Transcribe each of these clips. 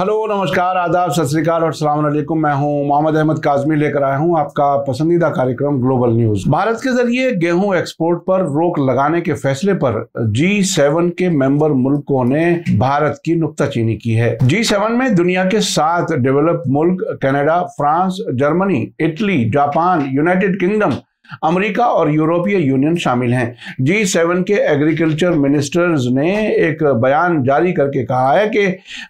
Hello, नमस्कार, आदाब, सत श्री अकाल और अस्सलाम वालेकुम। मैं हूं मोहम्मद अहमद काज़मी, लेकर आया हूं आपका पसंदीदा कार्यक्रम ग्लोबल न्यूज। भारत के जरिए गेहूं एक्सपोर्ट पर रोक लगाने के फैसले पर G7 के मेंबर मुल्कों ने भारत की नुक्ताचीनी की है। G7 में दुनिया के 7 डेवलप मुल्क Canada, France, Germany, Italy, Japan, United kingdom, America और यूरोपीय यूनियन शामिल हैं। G7 के एग्रीकल्चर मिनिस्टर्स ने एक बयान जारी करके कहा है कि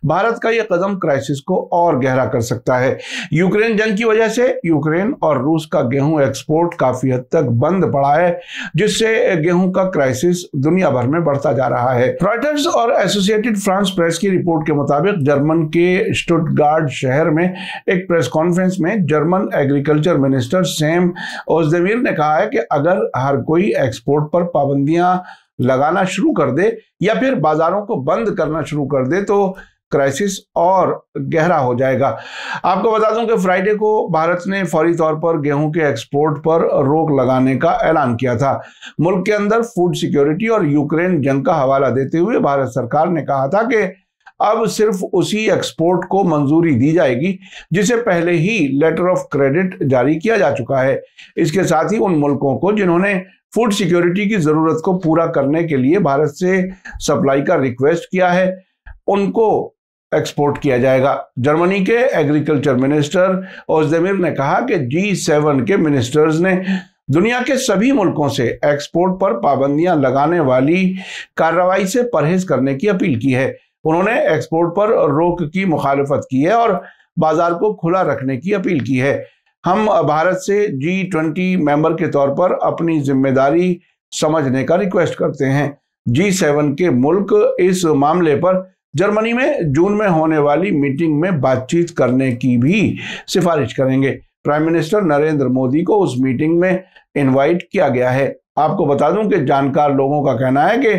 भारत का यह कदम क्राइसिस को और गहरा कर सकता है। यूक्रेन जंग की वजह से यूक्रेन और रूस का गेहूं एक्सपोर्ट काफी हद तक बंद पड़ा है, जिससे गेहूं का क्राइसिस दुनिया भर में बढ़ता जा रहा है। रॉयटर्स और एसोसिएटेड फ्रांस प्रेस की रिपोर्ट के मुताबिक जर्मन के स्टुटगार्ट शहर में एक प्रेस कॉन्फ्रेंस में जर्मन एग्रीकल्चर मिनिस्टर सैम ओज़देमिर ने कहा है कि अगर हर कोई एक्सपोर्ट पर पाबंदियां लगाना शुरू कर दे या फिर बाजारों को बंद करना शुरू कर दे तो क्राइसिस और गहरा हो जाएगा। आपको बता दूं कि फ्राइडे को भारत ने फौरी तौर पर गेहूं के एक्सपोर्ट पर रोक लगाने का ऐलान किया था। मुल्क के अंदर फूड सिक्योरिटी और यूक्रेन जंग का हवाला देते हुए भारत सरकार ने कहा था कि अब सिर्फ उसी एक्सपोर्ट को मंजूरी दी जाएगी जिसे पहले ही लेटर ऑफ क्रेडिट जारी किया जा चुका है। इसके साथ ही उन मुल्कों को जिन्होंने फूड सिक्योरिटी की जरूरत को पूरा करने के लिए भारत से सप्लाई का रिक्वेस्ट किया है, उनको एक्सपोर्ट किया जाएगा। जर्मनी के एग्रीकल्चर मिनिस्टर ओज़देमिर ने कहा कि G7 के मिनिस्टर्स ने दुनिया के सभी मुल्कों से एक्सपोर्ट पर पाबंदियां लगाने वाली कार्रवाई से परहेज करने की अपील की है। उन्होंने एक्सपोर्ट पर रोक की मुखालिफत की है और बाजार को खुला रखने की अपील की है। हम भारत से G20 मेंबर के तौर पर अपनी जिम्मेदारी समझने का रिक्वेस्ट करते हैं। G7 के मुल्क इस मामले पर जर्मनी में जून में होने वाली मीटिंग में बातचीत करने की भी सिफारिश करेंगे। प्राइम मिनिस्टर नरेंद्र मोदी को उस मीटिंग में इनवाइट किया गया है। आपको बता दूं कि जानकार लोगों का कहना है कि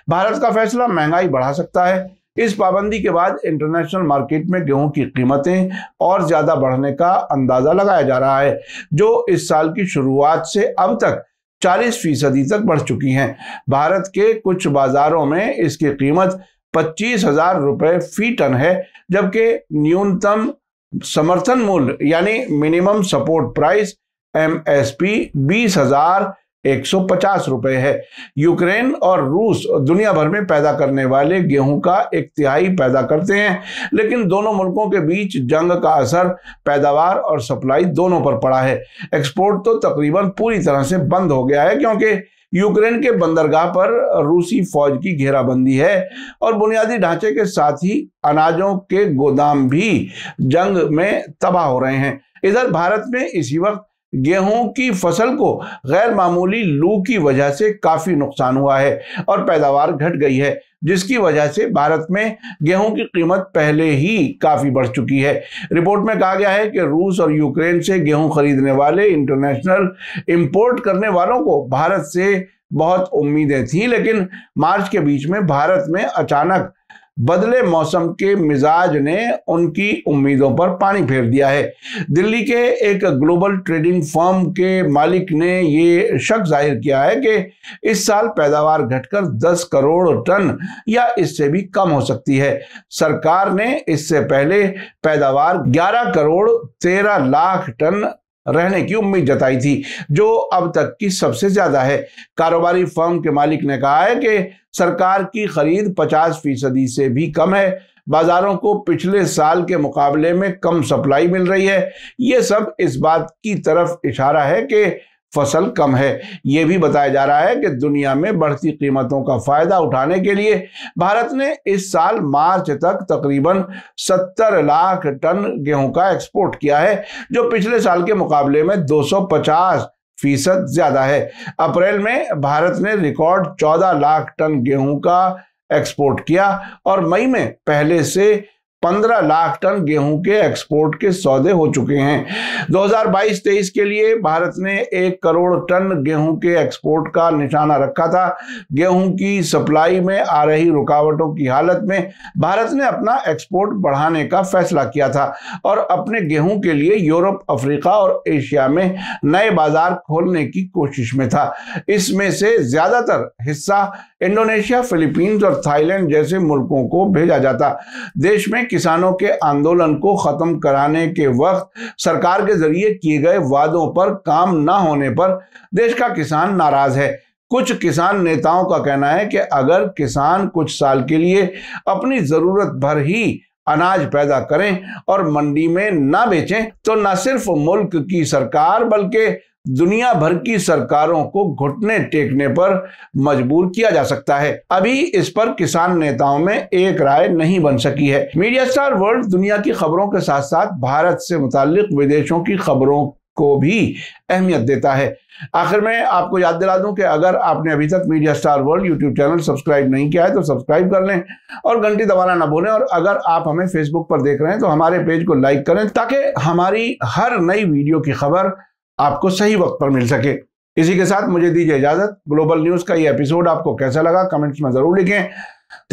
भारत का फैसला महंगाई बढ़ा सकता है। इस पाबंदी के बाद इंटरनेशनल मार्केट में गेहूं की कीमतें और ज्यादा बढ़ने का अंदाजा लगाया जा रहा है, जो इस साल की शुरुआत से अब तक 40% तक बढ़ चुकी हैं। भारत के कुछ बाजारों में इसकी कीमत 25,000 रुपए फी टन है, जबकि न्यूनतम समर्थन मूल्य यानी मिनिमम सपोर्ट प्राइस MSP 20,150 रुपए है। यूक्रेन और रूस दुनिया भर में पैदा करने वाले गेहूं का 1/3 पैदा करते हैं, लेकिन दोनों मुल्कों के बीच जंग का असर पैदावार और सप्लाई दोनों पर पड़ा है। एक्सपोर्ट तो तकरीबन पूरी तरह से बंद हो गया है, क्योंकि यूक्रेन के बंदरगाह पर रूसी फौज की घेराबंदी है और बुनियादी ढांचे के साथ ही अनाजों के गोदाम भी जंग में तबाह हो रहे हैं। इधर भारत में इसी वक्त गेहूं की फसल को गैर मामूली लू की वजह से काफी नुकसान हुआ है और पैदावार घट गई है, जिसकी वजह से भारत में गेहूं की कीमत पहले ही काफी बढ़ चुकी है। रिपोर्ट में कहा गया है कि रूस और यूक्रेन से गेहूं खरीदने वाले इंटरनेशनल इंपोर्ट करने वालों को भारत से बहुत उम्मीदें थी, लेकिन मार्च के बीच में भारत में अचानक बदले मौसम के मिजाज ने उनकी उम्मीदों पर पानी फेर दिया है। दिल्ली के एक ग्लोबल ट्रेडिंग फर्म के मालिक ने ये शक जाहिर किया है कि इस साल पैदावार घटकर 10 करोड़ टन या इससे भी कम हो सकती है। सरकार ने इससे पहले पैदावार 11 करोड़ 13 लाख टन रहने की उम्मीद जताई थी, जो अब तक की सबसे ज्यादा है। कारोबारी फर्म के मालिक ने कहा है कि सरकार की खरीद 50% से भी कम है। बाजारों को पिछले साल के मुकाबले में कम सप्लाई मिल रही है। ये सब इस बात की तरफ इशारा है कि फसल कम है। यह भी बताया जा रहा है कि दुनिया में बढ़ती कीमतों का फायदा उठाने के लिए भारत ने इस साल मार्च तक तकरीबन 70 लाख टन गेहूं का एक्सपोर्ट किया है, जो पिछले साल के मुकाबले में 250% ज्यादा है। अप्रैल में भारत ने रिकॉर्ड 14 लाख टन गेहूं का एक्सपोर्ट किया और मई में पहले से 15 लाख टन गेहूं के एक्सपोर्ट के सौदे हो चुके हैं। 2022-23 के लिए भारत ने 1 करोड़ टन गेहूं के एक्सपोर्ट का निशाना रखा था। गेहूं की सप्लाई में आ रही रुकावटों की हालत में भारत ने अपना एक्सपोर्ट बढ़ाने का फैसला किया था और अपने गेहूं के लिए यूरोप, अफ्रीका और एशिया में नए बाजार खोलने की कोशिश में था। इसमें से ज्यादातर हिस्सा इंडोनेशिया, फिलीपींस और थाईलैंड जैसे मुल्कों को भेजा जाता। देश में किसानों के आंदोलन को खत्म कराने के वक्त सरकार के जरिए किए गए वादों पर काम न होने पर देश का किसान नाराज है। कुछ किसान नेताओं का कहना है कि अगर किसान कुछ साल के लिए अपनी जरूरत भर ही अनाज पैदा करें और मंडी में ना बेचें तो न सिर्फ मुल्क की सरकार बल्कि दुनिया भर की सरकारों को घुटने टेकने पर मजबूर किया जा सकता है। अभी इस पर किसान नेताओं में एक राय नहीं बन सकी है। मीडिया स्टार वर्ल्ड दुनिया की खबरों के साथ साथ भारत से मुताल्लिक विदेशों की खबरों को भी अहमियत देता है। आखिर में आपको याद दिला दूं कि अगर आपने अभी तक media star world YouTube channel subscribe नहीं किया है तो सब्सक्राइब कर लें और घंटी दबाना ना भूलें। और अगर आप हमें फेसबुक पर देख रहे हैं तो हमारे पेज को लाइक करें ताकि हमारी हर नई वीडियो की खबर आपको सही वक्त पर मिल सके। इसी के साथ मुझे दीजिए इजाजत। ग्लोबल न्यूज का ये एपिसोड आपको कैसा लगा कमेंट्स में जरूर लिखें।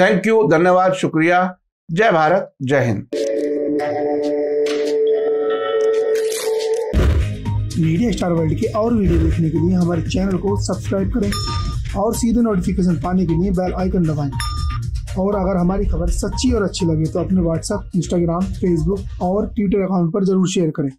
थैंक यू, धन्यवाद, शुक्रिया। जय भारत, जय हिंद। मीडिया स्टार वर्ल्ड के और वीडियो देखने के लिए हमारे चैनल को सब्सक्राइब करें और सीधे नोटिफिकेशन पाने के लिए बेल आइकन दबाएं। और अगर हमारी खबर सच्ची और अच्छी लगे तो अपने व्हाट्सएप, इंस्टाग्राम, फेसबुक और ट्विटर अकाउंट पर जरूर शेयर करें।